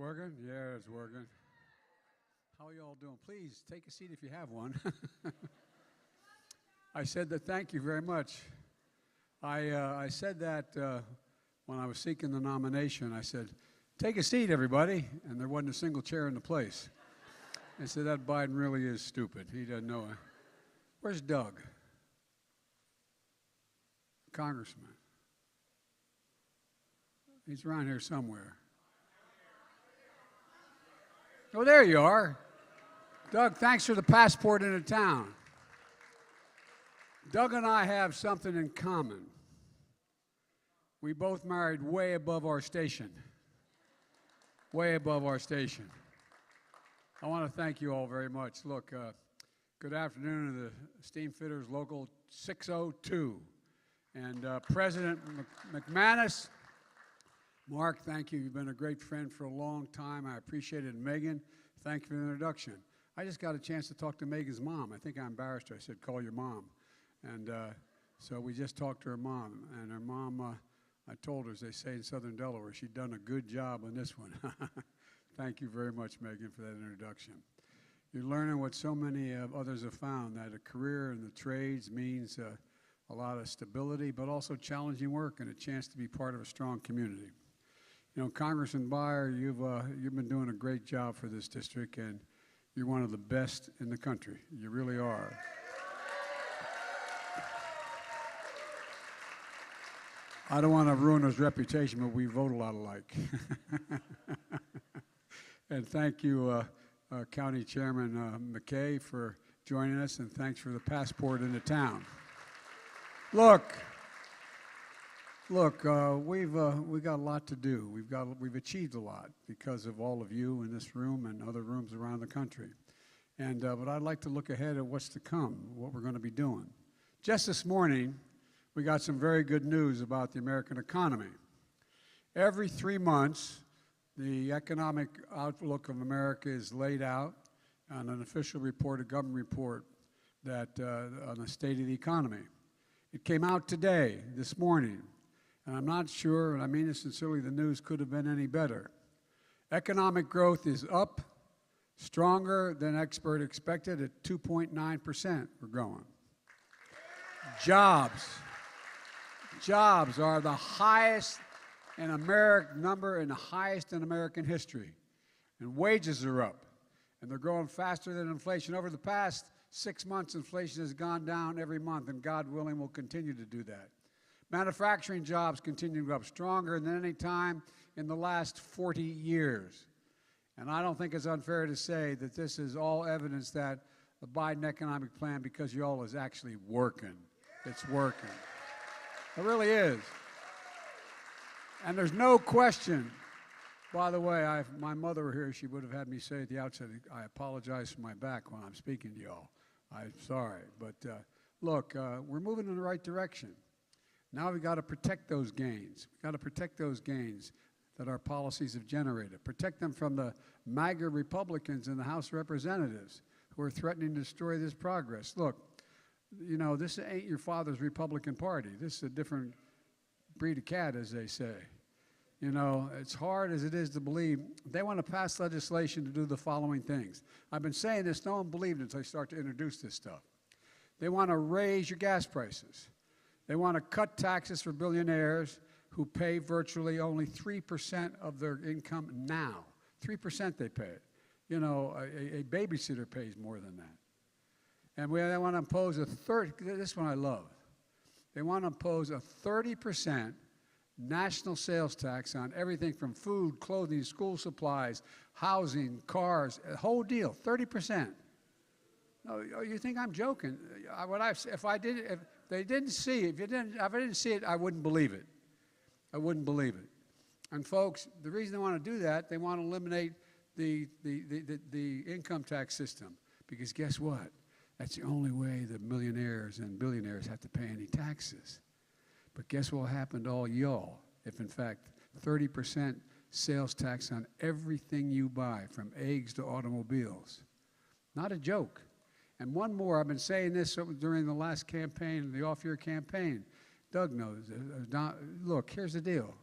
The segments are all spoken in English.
Working? Yeah, it's working. How are you all doing? Please take a seat if you have one. I said that thank you very much. I said that when I was seeking the nomination. I said, take a seat, everybody. And there wasn't a single chair in the place. I said, that Biden really is stupid. He doesn't know it. Where's Doug? Congressman. He's around here somewhere. Oh, there you are. Doug, thanks for the passport into town. Doug and I have something in common. We both married way above our station. Way above our station. I want to thank you all very much. Look, good afternoon to the Steam Fitters Local 602. And President McManus, Mark, thank you. You've been a great friend for a long time. I appreciate it. And Megan, thank you for the introduction. I just got a chance to talk to Megan's mom. I think I embarrassed her. I said, call your mom. And so we just talked to her mom. And her mom, I told her, as they say in Southern Delaware, she'd done a good job on this one. Thank you very much, Megan, for that introduction. You're learning what so many others have found, that a career in the trades means a lot of stability, but also challenging work and a chance to be part of a strong community. You know, Congressman Beyer, you've been doing a great job for this district, and you're one of the best in the country. You really are. I don't want to ruin his reputation, but we vote a lot alike. And thank you, County Chairman McKay, for joining us, and thanks for the passport into town. Look, we've got a lot to do. We've achieved a lot because of all of you in this room and other rooms around the country. And but I'd like to look ahead at what's to come, what we're going to be doing. Just this morning, we got some very good news about the American economy. Every 3 months, the economic outlook of America is laid out on an official report, a government report, that on the state of the economy. It came out today, this morning, and I'm not sure, and I mean this sincerely, the news could have been any better. Economic growth is up, stronger than expert expected at 2.9%. We're growing. Jobs are the highest in American number and the highest in American history. And wages are up, and they're growing faster than inflation. Over the past 6 months, inflation has gone down every month, and God willing, will continue to do that. Manufacturing jobs continue to go up stronger than any time in the last 40 years. And I don't think it's unfair to say that this is all evidence that the Biden economic plan, because y'all, is actually working. It's working. It really is. And there's no question. By the way, if my mother were here, she would have had me say at the outset, I apologize for my back when I'm speaking to y'all. I'm sorry. But look, we're moving in the right direction. Now we've got to protect those gains. We've got to protect those gains that our policies have generated. Protect them from the MAGA Republicans in the House of Representatives who are threatening to destroy this progress. Look, you know, this ain't your father's Republican Party. This is a different breed of cat, as they say. You know, it's hard as it is to believe. They want to pass legislation to do the following things. I've been saying this, no one believed it until I start to introduce this stuff. They want to raise your gas prices. They want to cut taxes for billionaires who pay virtually only 3% of their income now. 3% they pay. You know, a babysitter pays more than that. And they want to impose this one I love. They want to impose a 30% national sales tax on everything from food, clothing, school supplies, housing, cars, a whole deal, 30%. No, you think I'm joking? If I didn't see it, I wouldn't believe it. I wouldn't believe it. And folks, the reason they want to do that, they want to eliminate the income tax system, because guess what? That's the only way the millionaires and billionaires have to pay any taxes. But guess what will happen to all y'all if, in fact, 30% sales tax on everything you buy, from eggs to automobiles? Not a joke. And one more, I've been saying this during the last campaign, the off-year campaign. Doug knows. Look, here's the deal.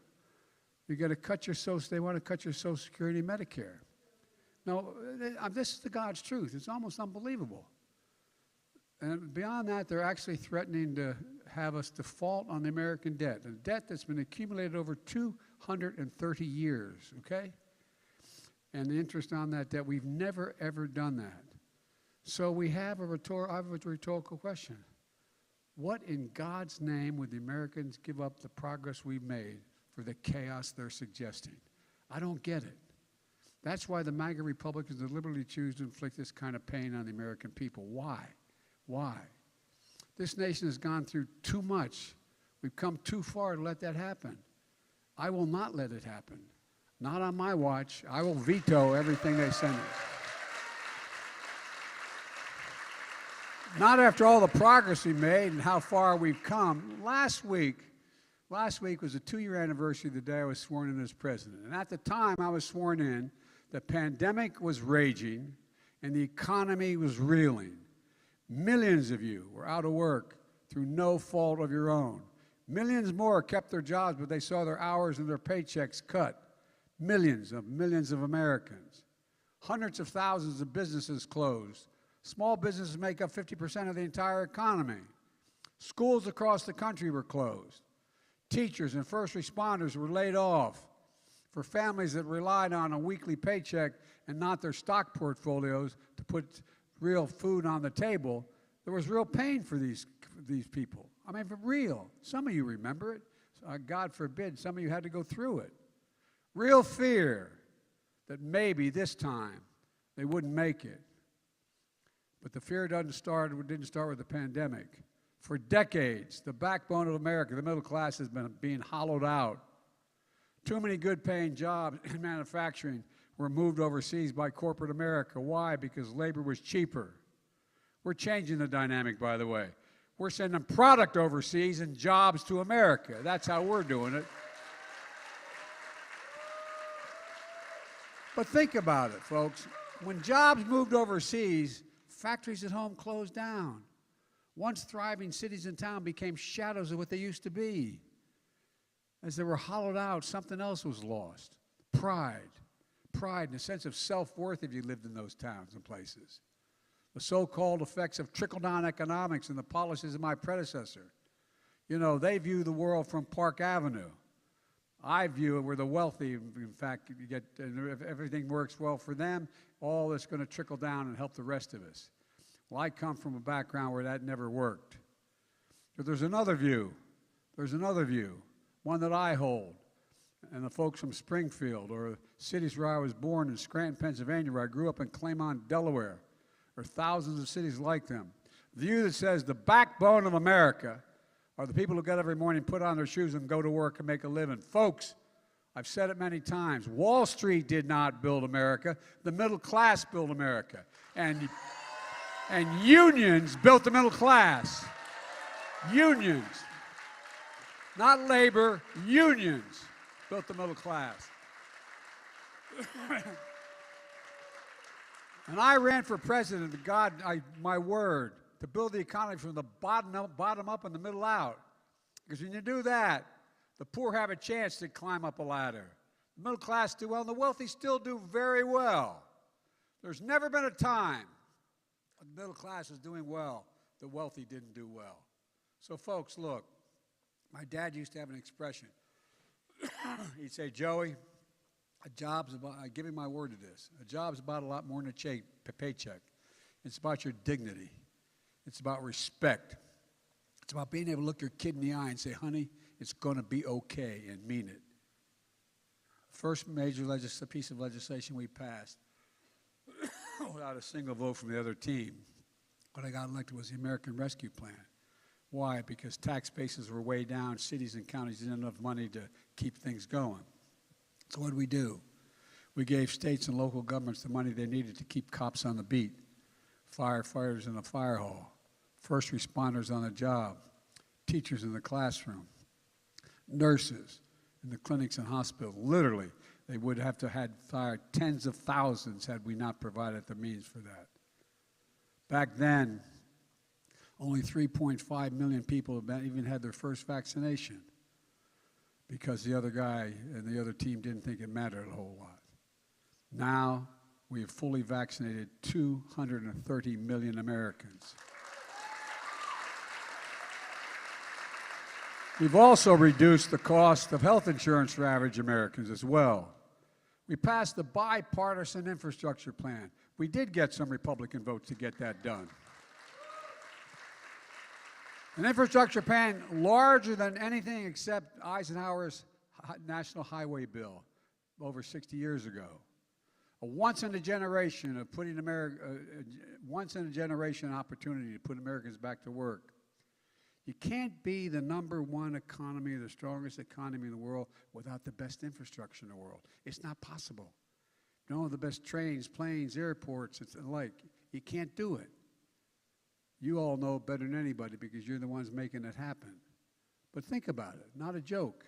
You got to cut your they want to cut your Social Security and Medicare. No, this is the God's truth. It's almost unbelievable. And beyond that, they're actually threatening to have us default on the American debt, a debt that's been accumulated over 230 years, okay? And the interest on that debt, we've never, ever done that. So I have a rhetorical question. What in God's name would the Americans give up the progress we've made for the chaos they're suggesting? I don't get it. That's why the MAGA Republicans deliberately choose to inflict this kind of pain on the American people. Why? Why? This nation has gone through too much. We've come too far to let that happen. I will not let it happen. Not on my watch. I will veto everything they send us. Not after all the progress we made and how far we've come. Last week was the 2-year anniversary of the day I was sworn in as president. And at the time I was sworn in, the pandemic was raging and the economy was reeling. Millions of you were out of work through no fault of your own. Millions more kept their jobs, but they saw their hours and their paychecks cut. Millions of Americans. Hundreds of thousands of businesses closed. Small businesses make up 50% of the entire economy. Schools across the country were closed. Teachers and first responders were laid off. For families that relied on a weekly paycheck and not their stock portfolios to put real food on the table, there was real pain for these people. I mean, for real. Some of you remember it. God forbid, some of you had to go through it. Real fear that maybe this time they wouldn't make it. But the fear didn't start with the pandemic. For decades, the backbone of America, the middle class, has been being hollowed out. Too many good-paying jobs in manufacturing were moved overseas by corporate America. Why? Because labor was cheaper. We're changing the dynamic, by the way. We're sending product overseas and jobs to America. That's how we're doing it. But think about it, folks. When jobs moved overseas, factories at home closed down. Once thriving cities and towns became shadows of what they used to be. As they were hollowed out, something else was lost. Pride. Pride and a sense of self-worth if you lived in those towns and places. The so-called effects of trickle-down economics and the policies of my predecessor. You know, they view the world from Park Avenue. I view it where the wealthy, in fact, you get, and if everything works well for them, all that's going to trickle down and help the rest of us. Well, I come from a background where that never worked. But there's another view. There's another view, one that I hold, and the folks from Springfield or cities where I was born in Scranton, Pennsylvania, where I grew up in Claymont, Delaware, or thousands of cities like them. The view that says the backbone of America are the people who get every morning, put on their shoes, and go to work and make a living. Folks, I've said it many times, Wall Street did not build America. The middle class built America. And unions built the middle class. Unions. Not labor, unions built the middle class. And I ran for president, my word, to build the economy from the bottom up and the middle out. Because when you do that, the poor have a chance to climb up a ladder. The middle class do well, and the wealthy still do very well. There's never been a time when the middle class is doing well, the wealthy didn't do well. So folks, look, my dad used to have an expression. He'd say, Joey, a job's about, I give him my word to this, a job's about a lot more than a paycheck. It's about your dignity. It's about respect. It's about being able to look your kid in the eye and say, honey, it's going to be okay, and mean it. First major piece of legislation we passed without a single vote from the other team when I got elected was the American Rescue Plan. Why? Because tax bases were way down. Cities and counties didn't have enough money to keep things going. So what did we do? We gave states and local governments the money they needed to keep cops on the beat, firefighters in the fire hall, first responders on the job, teachers in the classroom, nurses in the clinics and hospitals. Literally, they would have to have fired tens of thousands had we not provided the means for that. Back then, only 3.5 million people even had their first vaccination. because the other guy and the other team didn't think it mattered a whole lot. Now we have fully vaccinated 230 million Americans. We've also reduced the cost of health insurance for average Americans as well. We passed the bipartisan infrastructure plan. We did get some Republican votes to get that done. An infrastructure plan larger than anything except Eisenhower's National Highway Bill over 60 years ago. A once-in-a-generation of putting once-in-a-generation opportunity to put Americans back to work. You can't be the #1 economy or the strongest economy in the world without the best infrastructure in the world. It's not possible. You don't have the best trains, planes, airports, and the like. You can't do it. You all know it better than anybody because you're the ones making it happen. But think about it, not a joke.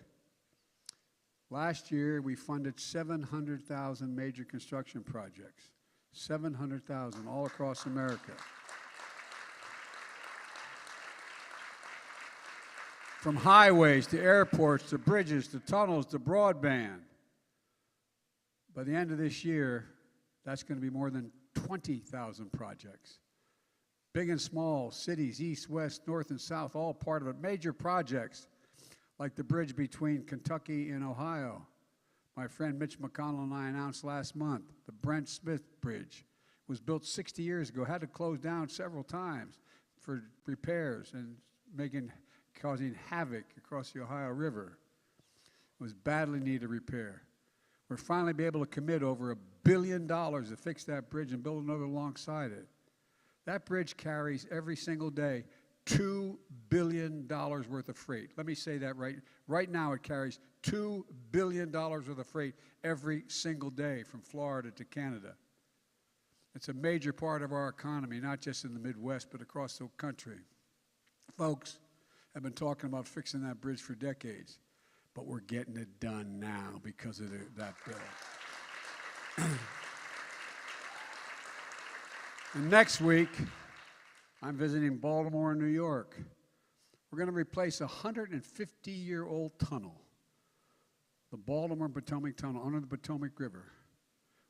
Last year, we funded 700,000 major construction projects. 700,000 all across America. From highways to airports to bridges to tunnels to broadband. By the end of this year, that's going to be more than 20,000 projects. Big and small, cities, east, west, north, and south, all part of it. Major projects like the bridge between Kentucky and Ohio. My friend Mitch McConnell and I announced last month, the Brent Smith Bridge was built 60 years ago, had to close down several times for repairs and causing havoc across the Ohio River. It was badly needed repair. We're finally be able to commit over $1 billion to fix that bridge and build another alongside it. That bridge carries every single day $2 billion worth of freight. Let me say that right. Right now it carries $2 billion worth of freight every single day from Florida to Canada. It's a major part of our economy, not just in the Midwest, but across the country. Folks have been talking about fixing that bridge for decades, but we're getting it done now because of that bill. And next week, I'm visiting Baltimore and New York. We're going to replace a 150-year-old tunnel, the Baltimore-Potomac Tunnel under the Potomac River,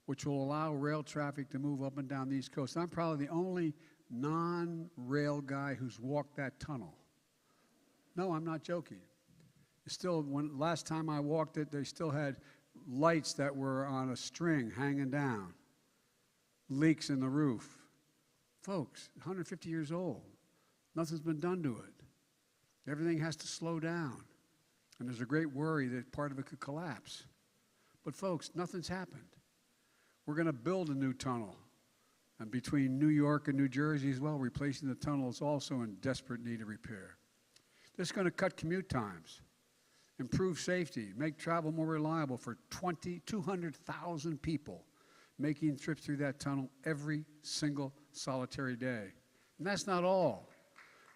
which will allow rail traffic to move up and down the East Coast. I'm probably the only non-rail guy who's walked that tunnel. No, I'm not joking. Last time I walked it, they still had lights that were on a string hanging down, leaks in the roof. Folks, 150 years old. Nothing's been done to it. Everything has to slow down. And there's a great worry that part of it could collapse. But folks, nothing's happened. We're going to build a new tunnel. And between New York and New Jersey as well, replacing the tunnel is also in desperate need of repair. This is going to cut commute times, improve safety, make travel more reliable for 200,000 people making trips through that tunnel every single solitary day. And that's not all.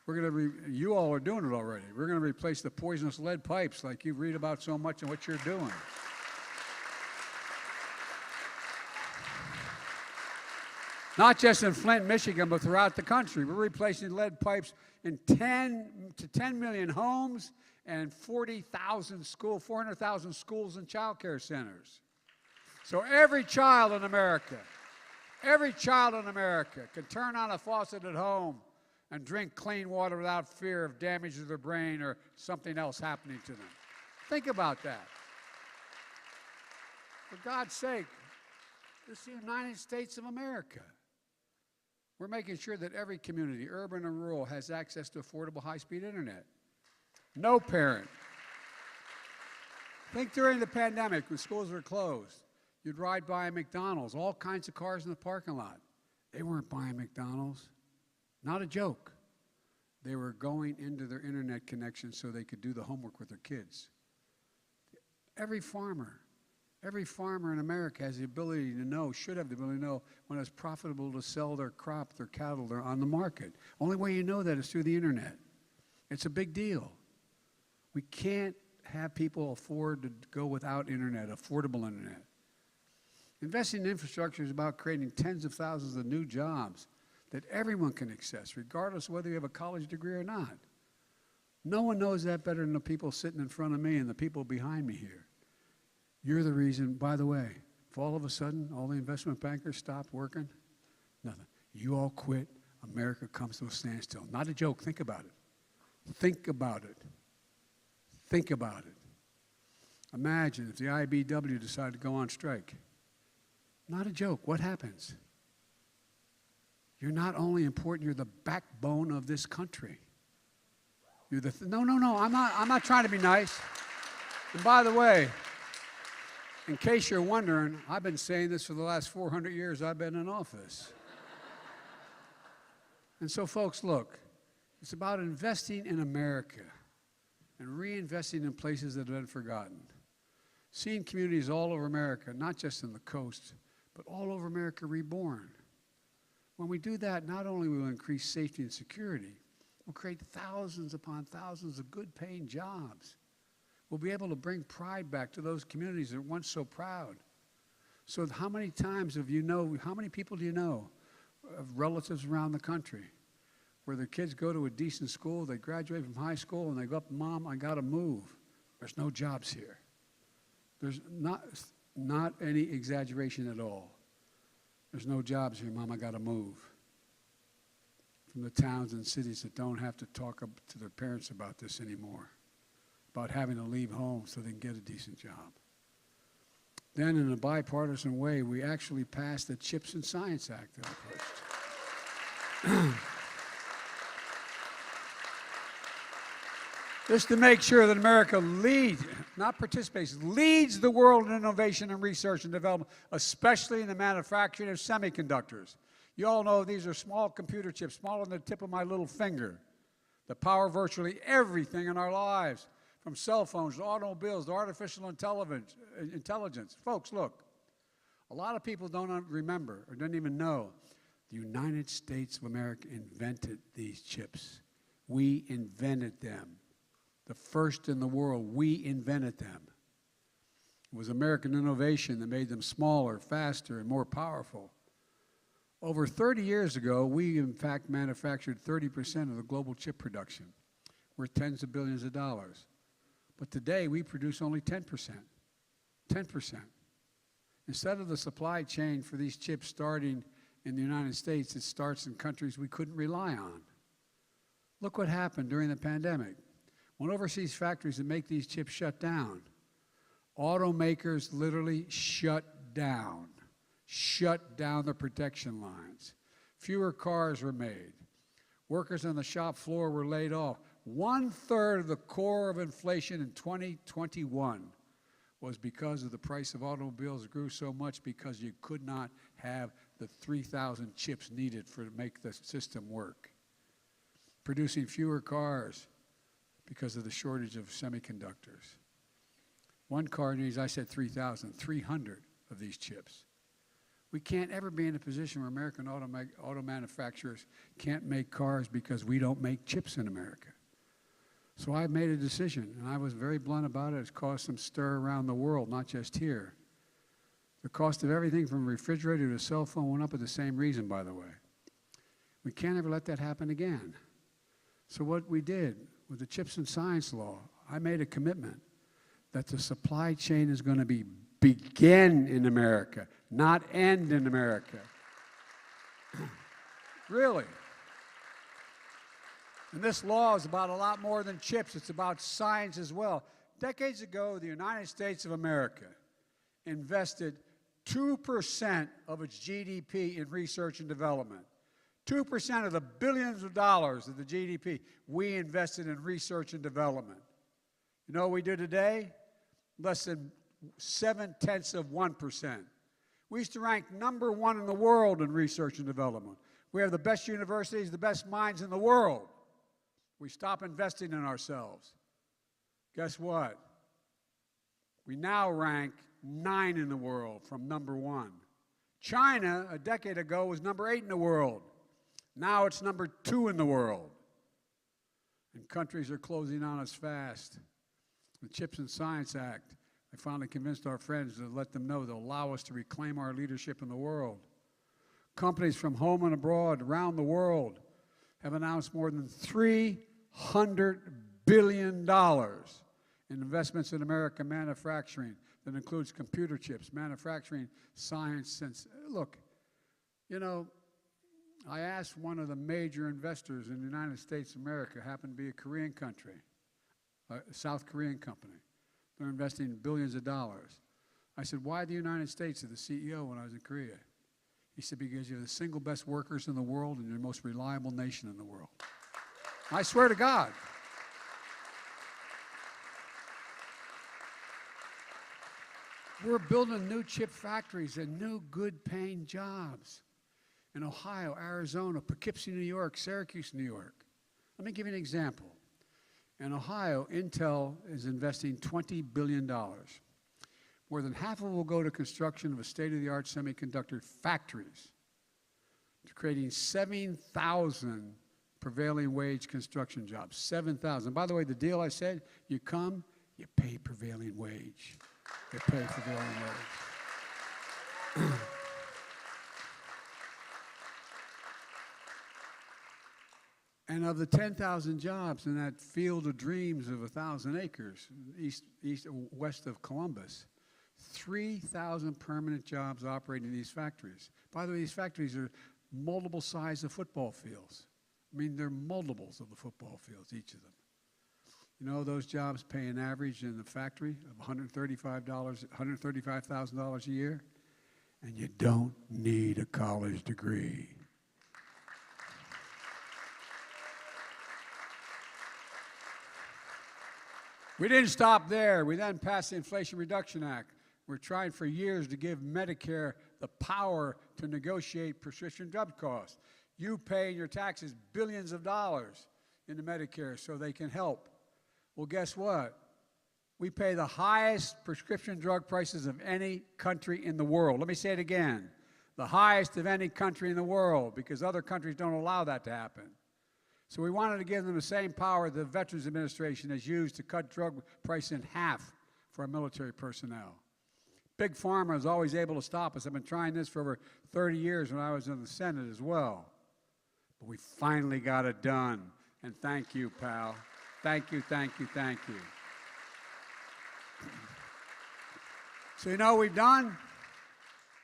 You all are doing it already. We're going to replace the poisonous lead pipes like you read about so much and what you're doing. Not just in Flint, Michigan, but throughout the country. We're replacing lead pipes in 10 million homes and 400,000 schools and child care centers. So every child in America can turn on a faucet at home and drink clean water without fear of damage to their brain or something else happening to them. Think about that. For God's sake, this is the United States of America. We're making sure that every community, urban and rural, has access to affordable high-speed internet. No parent. Think during the pandemic when schools were closed. You'd ride by a McDonald's, all kinds of cars in the parking lot. They weren't buying McDonald's. Not a joke. They were going into their internet connection so they could do the homework with their kids. Every farmer in America has the ability to know, should have the ability to know, when it's profitable to sell their crop, their cattle, they're on the market. Only way you know that is through the internet. It's a big deal. We can't have people afford to go without internet, affordable internet. Investing in infrastructure is about creating tens of thousands of new jobs that everyone can access, regardless of whether you have a college degree or not. No one knows that better than the people sitting in front of me and the people behind me here. You're the reason, by the way, if all of a sudden all the investment bankers stop working, nothing. You all quit, America comes to a standstill. Not a joke, think about it. Think about it. Think about it. Imagine if the IBW decided to go on strike. Not a joke, what happens? You're not only important, you're the backbone of this country. You're the no, I'm not trying to be nice. And by the way, in case you're wondering, I've been saying this for the last 400 years I've been in office. And so folks, look, it's about investing in America and reinvesting in places that have been forgotten. Seeing communities all over America, not just in the coast, but all over America reborn. When we do that, not only will we increase safety and security, we'll create thousands upon thousands of good-paying jobs. We'll be able to bring pride back to those communities that were once so proud. So how many times how many people do you know of relatives around the country where their kids go to a decent school, they graduate from high school, and they go up, Mom, I got to move. There's no jobs here. There's not any exaggeration at all. There's no jobs here, Mom, I got to move. From the towns and cities that don't have to talk to their parents about this anymore, about having to leave home so they can get a decent job. Then in a bipartisan way, we actually passed the CHIPS and Science Act that I pushed. Just to make sure that America leads, not participates, leads the world in innovation and research and development, especially in the manufacturing of semiconductors. You all know these are small computer chips, smaller than the tip of my little finger, that power virtually everything in our lives, from cell phones to automobiles to artificial intelligence. Folks, look, a lot of people don't remember or don't even know the United States of America invented these chips. We invented them. The first in the world, we invented them. It was American innovation that made them smaller, faster, and more powerful. Over 30 years ago, we in fact manufactured 30% of the global chip production, worth tens of billions of dollars. But today, we produce only 10%. 10%. Instead of the supply chain for these chips starting in the United States, it starts in countries we couldn't rely on. Look what happened during the pandemic. When overseas factories that make these chips shut down, automakers literally shut down the production lines. Fewer cars were made. Workers on the shop floor were laid off. 1/3 of the core of inflation in 2021 was because of the price of automobiles grew so much because you could not have the 3,000 chips needed to make the system work. Producing fewer cars because of the shortage of semiconductors. One car needs, I said 3,000, 300 of these chips. We can't ever be in a position where American auto manufacturers can't make cars because we don't make chips in America. So I made a decision, and I was very blunt about it. It's caused some stir around the world, not just here. The cost of everything from a refrigerator to a cell phone went up for the same reason, by the way. We can't ever let that happen again. So what we did with the CHIPS and Science Law, I made a commitment that the supply chain is going to begin in America, not end in America. Really. And this law is about a lot more than chips. It's about science as well. Decades ago, the United States of America invested 2% of its GDP in research and development. 2% of the billions of dollars of the GDP we invested in research and development. You know what we do today? Less than 0.7%. We used to rank #1 in the world in research and development. We have the best universities, the best minds in the world. We stop investing in ourselves. Guess what? We now rank 9 in the world from #1. China, a decade ago, was #8 in the world. Now it's #2 in the world. And countries are closing on us fast. The CHIPS and Science Act, I finally convinced our friends to let them know they'll allow us to reclaim our leadership in the world. Companies from home and abroad around the world have announced more than $300 billion in investments in American manufacturing that includes computer chips, manufacturing, science. Look, you know, I asked one of the major investors in the United States of America, happened to be a Korean country, a South Korean company. They're investing billions of dollars. I said, why the United States? To the CEO when I was in Korea. He said, because you're the single best workers in the world and you're the most reliable nation in the world. I swear to God. We're building new chip factories and new good-paying jobs in Ohio, Arizona, Poughkeepsie, New York, Syracuse, New York. Let me give you an example. In Ohio, Intel is investing $20 billion. More than half of it will go to construction of a state-of-the-art semiconductor factories, to creating 7,000 prevailing wage construction jobs. 7,000. By the way, the deal I said, you come, you pay prevailing wage. You pay prevailing wage. And of the 10,000 jobs in that field of dreams of 1,000 acres, west of Columbus, 3,000 permanent jobs operating in these factories. By the way, these factories are multiple size of football fields. I mean, they're multiples of the football fields, each of them. You know, those jobs pay an average in the factory of $135,000 a year, and you don't need a college degree. We didn't stop there. We then passed the Inflation Reduction Act. We're trying for years to give Medicare the power to negotiate prescription drug costs. You pay in your taxes billions of dollars into Medicare so they can help. Well, guess what? We pay the highest prescription drug prices of any country in the world. Let me say it again. The highest of any country in the world, because other countries don't allow that to happen. So we wanted to give them the same power the Veterans Administration has used to cut drug price in half for our military personnel. Big Pharma is always able to stop us. I've been trying this for over 30 years when I was in the Senate as well. But we finally got it done. And thank you, pal. Thank you, thank you, thank you. So you know what we've done?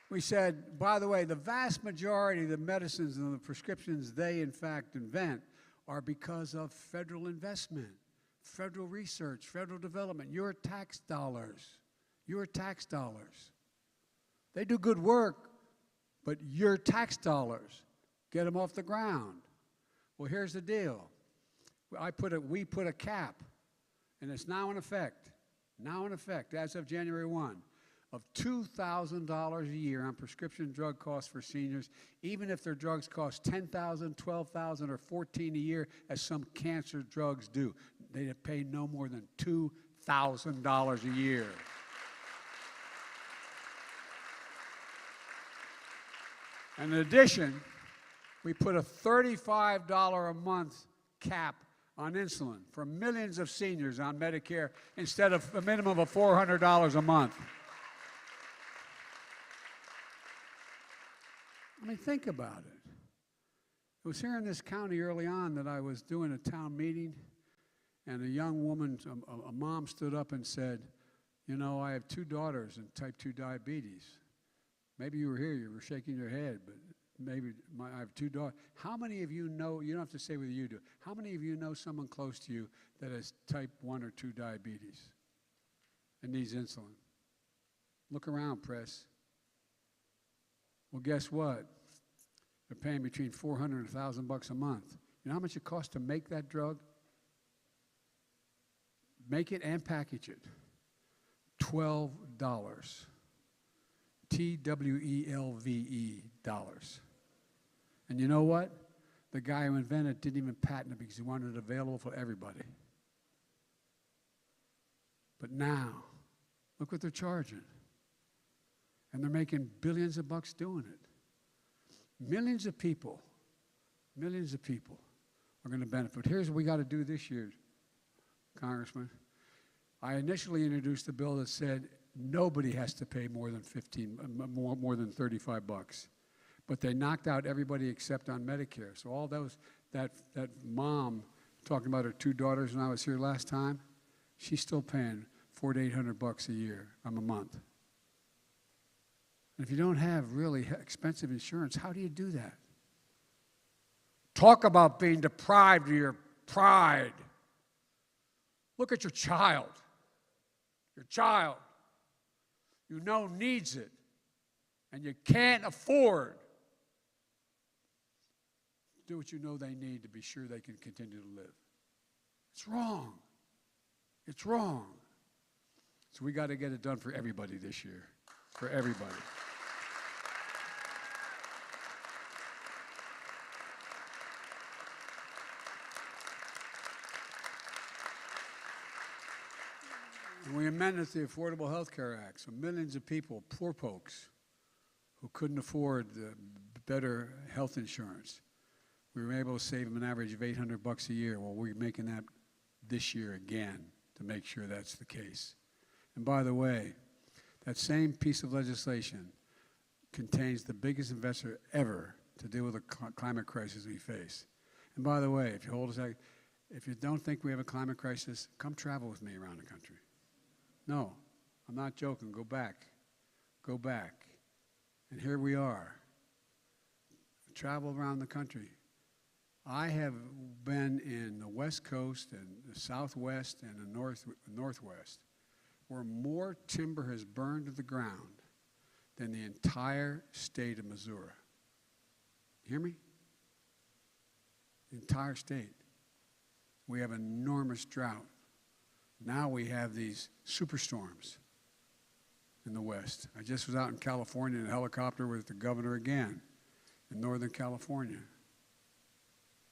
We said, by the way, the vast majority of the medicines and the prescriptions they, in fact, invent are because of federal investment, federal research, federal development, your tax dollars, your tax dollars. They do good work, but your tax dollars get them off the ground. Well, here's the deal. We put a cap, and it's now in effect, as of January 1, of $2,000 a year on prescription drug costs for seniors, even if their drugs cost $10,000, $12,000, or $14,000 a year, as some cancer drugs do. They pay no more than $2,000 a year. And in addition, we put a $35 a month cap on insulin for millions of seniors on Medicare instead of a minimum of $400 a month. I mean, think about it. It was here in this county early on that I was doing a town meeting, and a young woman, a mom, stood up and said, you know, I have 2 daughters and type 2 diabetes. Maybe you were here, you were shaking your head, but maybe I have 2 daughters. How many of you know, you don't have to say whether you do, how many of you know someone close to you that has type 1 or 2 diabetes and needs insulin? Look around, press. Well, guess what? They're paying between $400 and $1,000 a month. You know how much it costs to make that drug? Make it and package it. $12. TWELVE dollars. And you know what? The guy who invented it didn't even patent it because he wanted it available for everybody. But now, look what they're charging. And they're making billions of bucks doing it. Millions of people are going to benefit. Here's what we got to do this year, Congressman. I initially introduced a bill that said nobody has to pay more than $35. But they knocked out everybody except on Medicare. So all those, that mom talking about her 2 daughters when I was here last time. She's still paying $400 to $800 a year, a month. And if you don't have really expensive insurance, how do you do that? Talk about being deprived of your pride. Look at your child. Your child, you know, needs it, and you can't afford. Do what you know they need to be sure they can continue to live. It's wrong. It's wrong. So we got to get it done for everybody this year. For everybody. And we amended the Affordable Health Care Act, so millions of people, poor folks, who couldn't afford the better health insurance, we were able to save them an average of $800 a year. Well, we're making that this year again to make sure that's the case. And by the way, that same piece of legislation contains the biggest investment ever to deal with the climate crisis we face. And by the way, if you don't think we have a climate crisis, come travel with me around the country. No, I'm not joking. Go back. Go back. And here we are. Travel around the country. I have been in the West Coast and the Southwest and the Northwest where more timber has burned to the ground than the entire state of Missouri. Hear me? The entire state. We have enormous drought. Now we have these superstorms in the West. I just was out in California in a helicopter with the governor again in Northern California.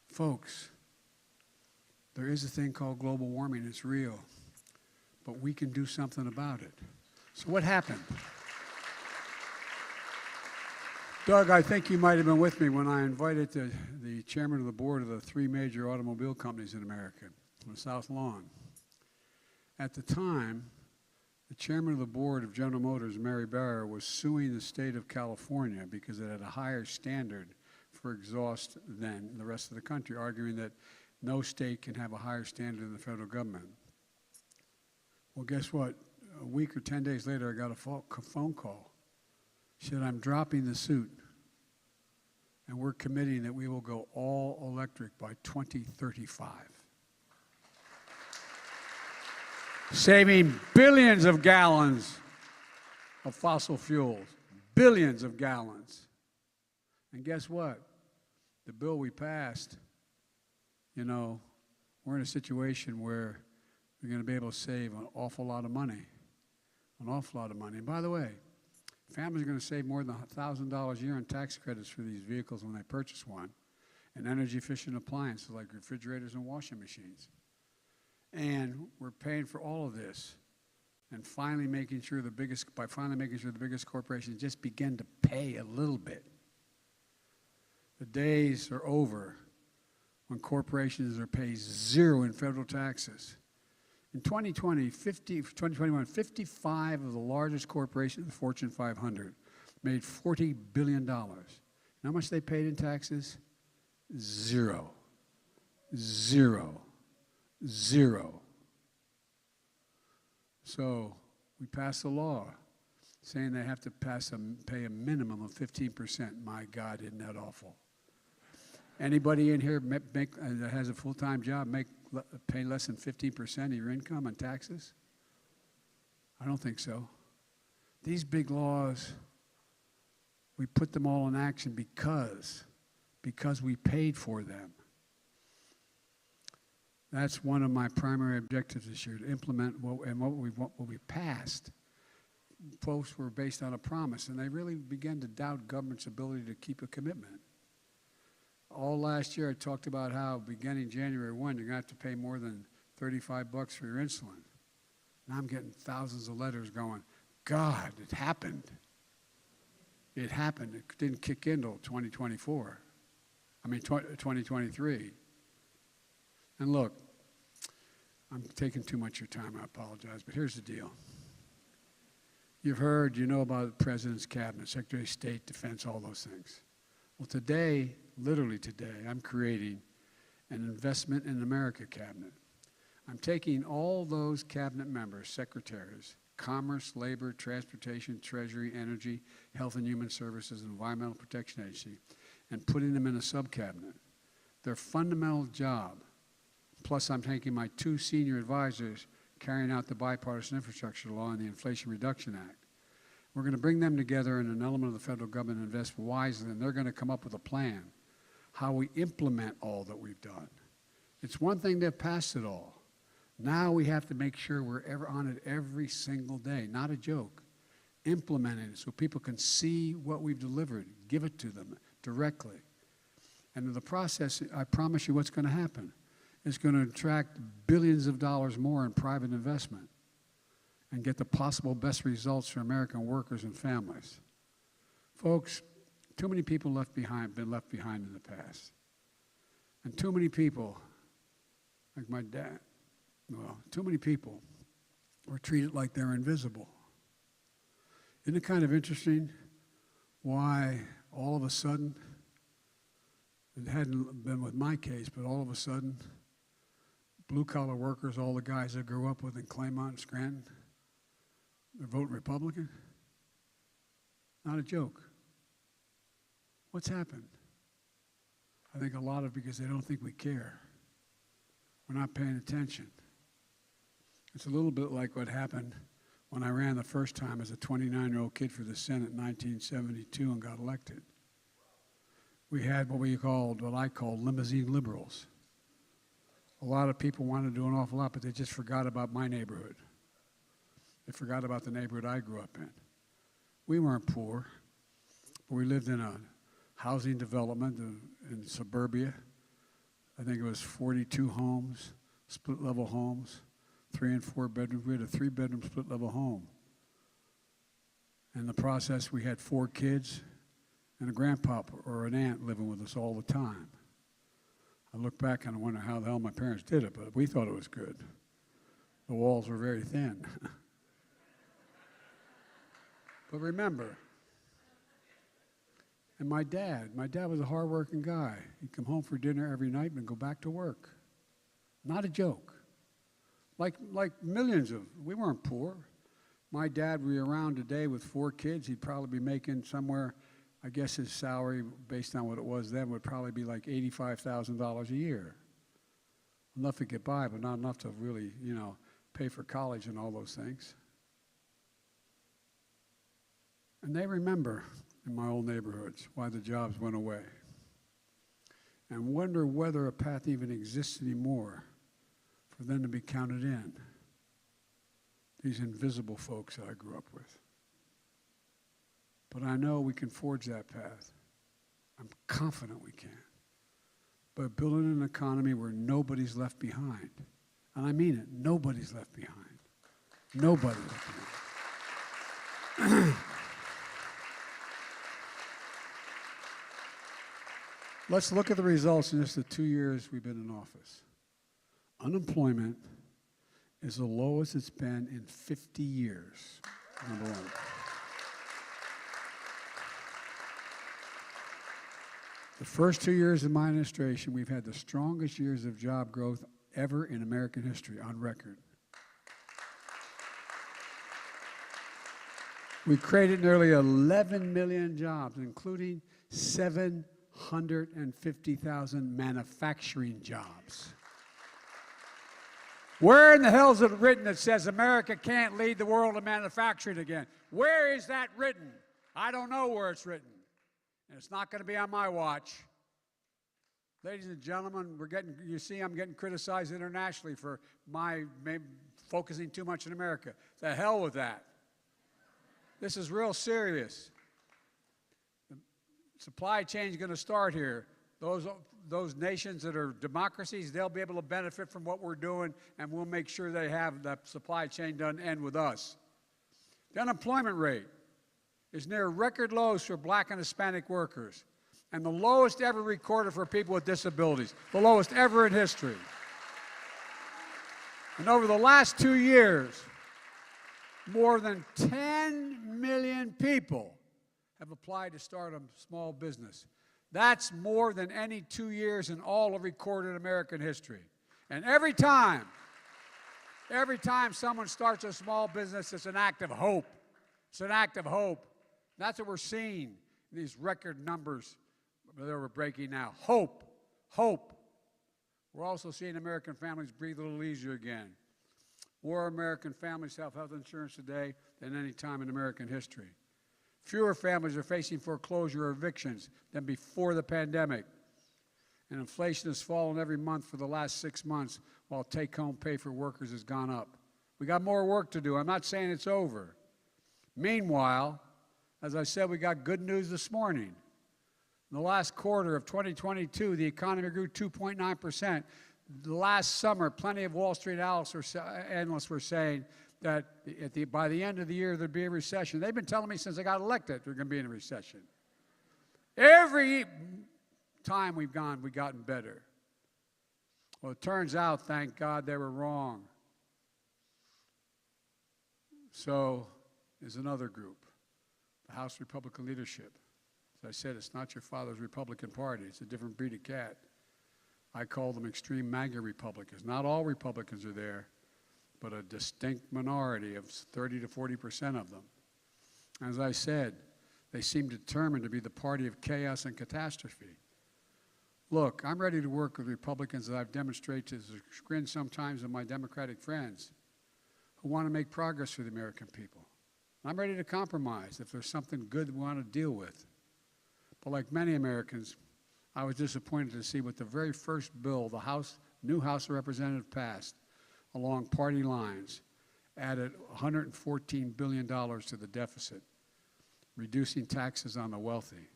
Folks, there is a thing called global warming. It's real. But we can do something about it. So what happened? Doug, I think you might have been with me when I invited the chairman of the board of the 3 major automobile companies in America on the South Lawn. At the time, the chairman of the board of General Motors, Mary Barra, was suing the state of California because it had a higher standard for exhaust than the rest of the country, arguing that no state can have a higher standard than the federal government. Well, guess what? A week or 10 days later, I got a phone call. She said, I'm dropping the suit, and we're committing that we will go all electric by 2035. Saving billions of gallons of fossil fuels, billions of gallons. And guess what? The bill we passed, you know, we're in a situation where we're going to be able to save an awful lot of money, an awful lot of money. And by the way, families are going to save more than $1,000 a year in tax credits for these vehicles when they purchase one, and energy-efficient appliances like refrigerators and washing machines. And we're paying for all of this, and finally making sure the biggest corporations just begin to pay a little bit. The days are over when corporations are paid zero in federal taxes. In 2021, 55 of the largest corporations, the Fortune 500, made $40 billion. How much they paid in taxes? Zero. Zero. Zero. So we passed a law saying they have to pay a minimum of 15%. My God, isn't that awful? Anybody in here that has a full-time job pay less than 15% of your income on taxes? I don't think so. These big laws, we put them all in action because we paid for them. That's one of my primary objectives this year, to implement what we passed. Folks were based on a promise, and they really began to doubt government's ability to keep a commitment. All last year, I talked about how beginning January 1, you're going to have to pay more than $35 for your insulin. Now I'm getting thousands of letters going, God, it happened. It happened. It didn't kick in until 2023. And look, I'm taking too much of your time. I apologize, but here's the deal. You've heard, you know about the President's Cabinet, Secretary of State, Defense, all those things. Well, today, literally today, I'm creating and Investment in America cabinet. I'm taking all those cabinet members, secretaries, Commerce, Labor, Transportation, Treasury, Energy, Health and Human Services, and Environmental Protection Agency, and putting them in a sub-cabinet. Their fundamental job, plus I'm taking my 2 senior advisors carrying out the bipartisan infrastructure law and the Inflation Reduction Act. We're going to bring them together in an element of the federal government and invest wisely, and they're going to come up with a plan how we implement all that we've done. It's one thing to have passed it all. Now we have to make sure we're ever on it every single day, not a joke. Implementing it so people can see what we've delivered, give it to them directly. And in the process, I promise you what's going to happen. It's going to attract billions of dollars more in private investment and get the possible best results for American workers and families. Folks, too many people been left behind in the past. And too many people, like my dad, well, too many people were treated like they're invisible. Isn't it kind of interesting why all of a sudden, it hadn't been with my case, but all of a sudden, blue-collar workers, all the guys I grew up with in Claymont and Scranton, they're voting Republican? Not a joke. What's happened? I think a lot of because they don't think we care. We're not paying attention. It's a little bit like what happened when I ran the first time as a 29-year-old kid for the Senate in 1972 and got elected. We had what I call limousine liberals. A lot of people wanted to do an awful lot, but they just forgot about my neighborhood. They forgot about the neighborhood I grew up in. We weren't poor, but we lived in a housing development in suburbia. I think it was 42 homes, split-level homes, 3 and 4 bedrooms. We had a 3-bedroom split-level home. In the process, we had 4 kids and a grandpa or an aunt living with us all the time. I look back and I wonder how the hell my parents did it, but we thought it was good. The walls were very thin. But remember, and my dad was a hard-working guy. He'd come home for dinner every night and go back to work. Not a joke. Like millions of, we weren't poor. My dad would be around today with 4 kids. He'd probably be making somewhere, I guess his salary, based on what it was then, would probably be like $85,000 a year. Enough to get by, but not enough to really, pay for college and all those things. And they remember in my old neighborhoods why the jobs went away and wonder whether a path even exists anymore for them to be counted in. These invisible folks that I grew up with. But I know we can forge that path. I'm confident we can. By building an economy where nobody's left behind. And I mean it, nobody's left behind. Nobody left behind. Let's look at the results in just the 2 years we've been in office. Unemployment is the lowest it's been in 50 years, number one. The first 2 years of my administration, we've had the strongest years of job growth ever in American history, on record. We created nearly 11 million jobs, including 750,000 manufacturing jobs. Where in the hell is it written that says America can't lead the world in manufacturing again? Where is that written? I don't know where it's written. And it's not going to be on my watch. Ladies and gentlemen, you see I'm getting criticized internationally for my focusing too much in America. The hell with that. This is real serious. The supply chain is going to start here. Those nations that are democracies, they'll be able to benefit from what we're doing, and we'll make sure they have that supply chain done end with us. The unemployment rate is near record lows for Black and Hispanic workers, and the lowest ever recorded for people with disabilities, the lowest ever in history. And over the last 2 years, more than 10 million people have applied to start a small business. That's more than any 2 years in all of recorded American history. And every time someone starts a small business, it's an act of hope. It's an act of hope. That's what we're seeing in these record numbers that we're breaking now. Hope. Hope. We're also seeing American families breathe a little easier again. More American families have health insurance today than any time in American history. Fewer families are facing foreclosure or evictions than before the pandemic. And inflation has fallen every month for the last 6 months, while take-home pay for workers has gone up. We got more work to do. I'm not saying it's over. Meanwhile, as I said, we got good news this morning. In the last quarter of 2022, the economy grew 2.9%. Last summer, plenty of Wall Street analysts were saying that by the end of the year, there'd be a recession. They've been telling me since I got elected we're going to be in a recession. Every time we've gotten better. Well, it turns out, thank God, they were wrong. So there's another group, the House Republican leadership. As I said, it's not your father's Republican Party. It's a different breed of cat. I call them extreme MAGA Republicans. Not all Republicans are there, but a distinct minority of 30 to 40% of them. As I said, they seem determined to be the party of chaos and catastrophe. Look, I'm ready to work with Republicans that I've demonstrated to the chagrin sometimes of my Democratic friends who want to make progress for the American people. I'm ready to compromise if there's something good we want to deal with. But like many Americans, I was disappointed to see what the very first bill the new House of Representatives passed along party lines added $114 billion to the deficit, reducing taxes on the wealthy.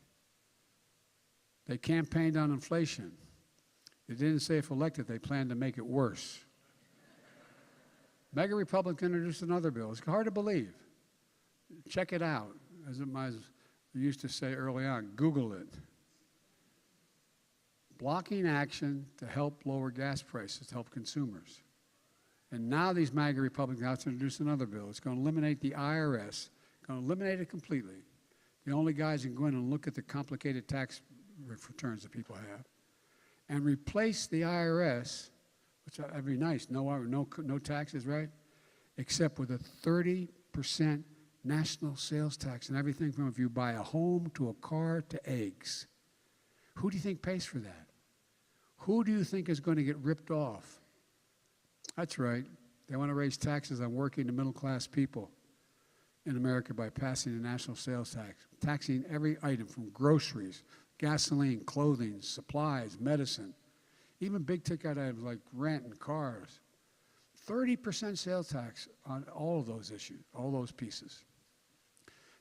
They campaigned on inflation. They didn't say if elected they planned to make it worse. MAGA Republicans introduced another bill. It's hard to believe. Check it out. As we used to say early on, Google it. Blocking action to help lower gas prices, to help consumers. And now these MAGA Republicans have introduced another bill. It's going to eliminate the IRS, going to eliminate it completely. The only guys who can go in and look at the complicated tax returns that people have, and replace the IRS, which would be nice, no taxes, right? Except with a 30% national sales tax and everything from if you buy a home to a car to eggs. Who do you think pays for that? Who do you think is going to get ripped off? That's right. They want to raise taxes on working and middle-class people in America by passing a national sales tax, taxing every item from groceries, gasoline, clothing, supplies, medicine, even big-ticket items like rent and cars. 30% sales tax on all of those issues, all those pieces.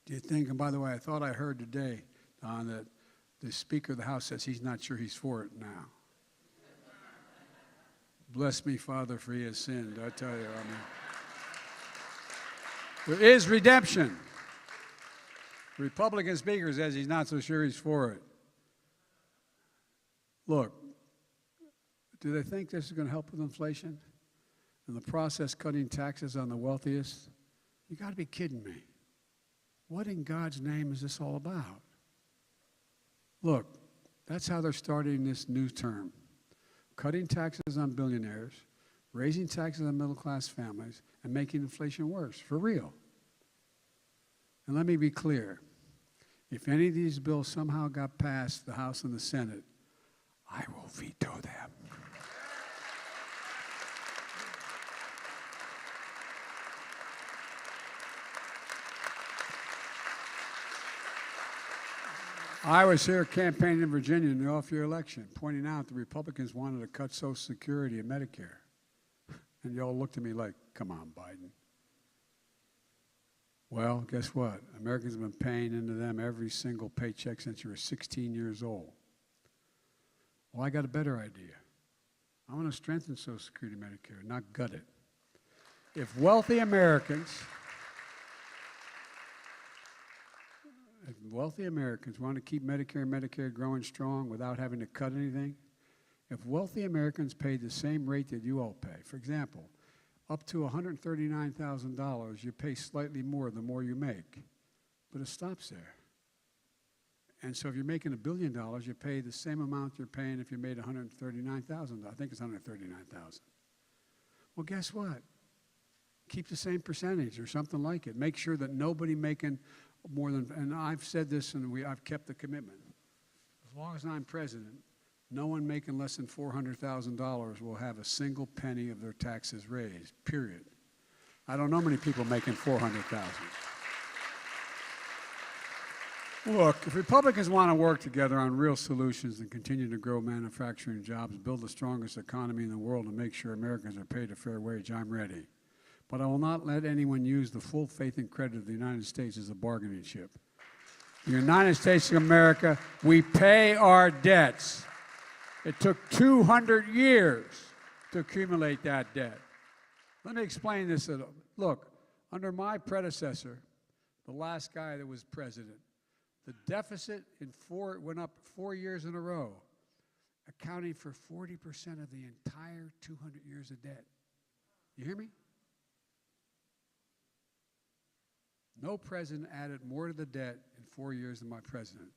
Do you think, and by the way, I thought I heard today, Don, that the Speaker of the House says he's not sure he's for it now. Bless me, Father, for he has sinned. I tell you, there is redemption. The Republican Speaker says he's not so sure he's for it. Look, do they think this is going to help with inflation? In the process, cutting taxes on the wealthiest? You got to be kidding me. What in God's name is this all about? Look, that's how they're starting this new term. Cutting taxes on billionaires, raising taxes on middle-class families, and making inflation worse, for real. And let me be clear. If any of these bills somehow got past the House and the Senate, I will veto them. I was here campaigning in Virginia in the off-year election, pointing out the Republicans wanted to cut Social Security and Medicare. And you all looked at me like, come on, Biden. Well, guess what? Americans have been paying into them every single paycheck since you were 16 years old. Well, I got a better idea. I want to strengthen Social Security and Medicare, not gut it. If wealthy Americans want to keep Medicare and Medicaid growing strong without having to cut anything, if wealthy Americans paid the same rate that you all pay, for example, up to $139,000, you pay slightly more the more you make. But it stops there. And so if you're making $1 billion, you pay the same amount you're paying if you made $139,000. I think it's $139,000. Well, guess what? Keep the same percentage or something like it. Make sure that nobody making more than, and I've said this and I've kept the commitment. As long as I'm president, no one making less than $400,000 will have a single penny of their taxes raised, period. I don't know many people making $400,000. Look, if Republicans want to work together on real solutions and continue to grow manufacturing jobs, build the strongest economy in the world, and make sure Americans are paid a fair wage, I'm ready. But I will not let anyone use the full faith and credit of the United States as a bargaining chip. The United States of America, we pay our debts. It took 200 years to accumulate that debt. Let me explain this. Look, under my predecessor, the last guy that was president, the deficit went up 4 years in a row, accounting for 40% of the entire 200 years of debt. You hear me? No president added more to the debt in 4 years than my president.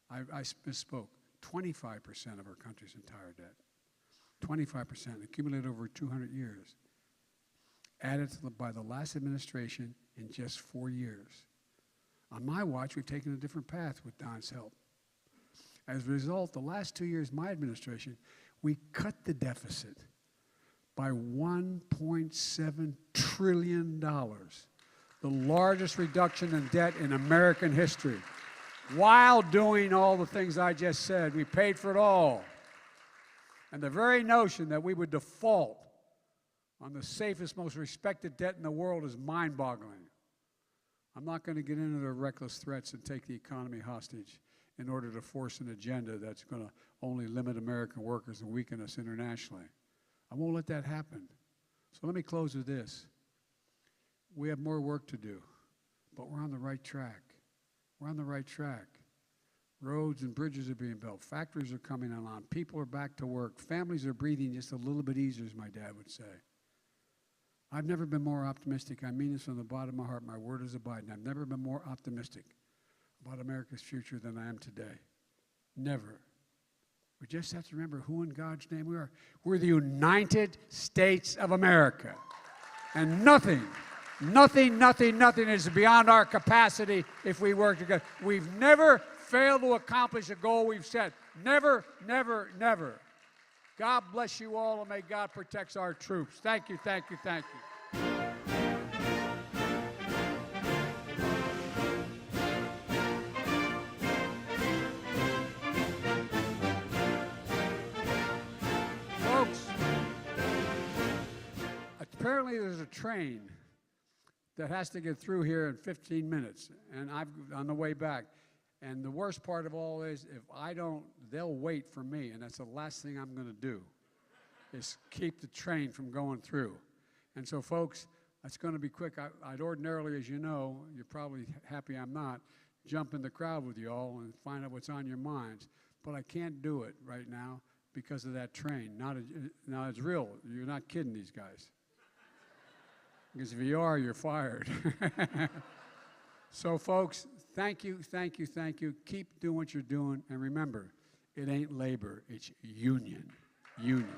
I misspoke. 25% of our country's entire debt. 25%, accumulated over 200 years. Added by the last administration in just 4 years. On my watch, we've taken a different path with Don's help. As a result, the last 2 years, my administration, we cut the deficit by $1.7 trillion. The largest reduction in debt in American history. While doing all the things I just said, we paid for it all. And the very notion that we would default on the safest, most respected debt in the world is mind-boggling. I'm not going to get into the reckless threats and take the economy hostage in order to force an agenda that's going to only limit American workers and weaken us internationally. I won't let that happen. So let me close with this. We have more work to do, but we're on the right track. We're on the right track. Roads and bridges are being built. Factories are coming online. People are back to work. Families are breathing just a little bit easier, as my dad would say. I've never been more optimistic. I mean this from the bottom of my heart. My word is abiding. I've never been more optimistic about America's future than I am today. Never. We just have to remember who in God's name we are. We're the United States of America. And nothing is beyond our capacity if we work together. We've never failed to accomplish a goal we've set. Never, never, never. God bless you all, and may God protect our troops. Thank you, thank you, thank you. Folks, apparently there's a train that has to get through here in 15 minutes, and on the way back. And the worst part of all is, if I don't, they'll wait for me, and that's the last thing I'm going to do, is keep the train from going through. And so, folks, that's going to be quick. I'd ordinarily, as you know, you're probably happy I'm not, jump in the crowd with you all and find out what's on your minds. But I can't do it right now because of that train. Now, it's real. You're not kidding these guys. Because if you are, you're fired. So, folks, thank you, thank you, thank you. Keep doing what you're doing. And remember, it ain't labor, it's union. Union.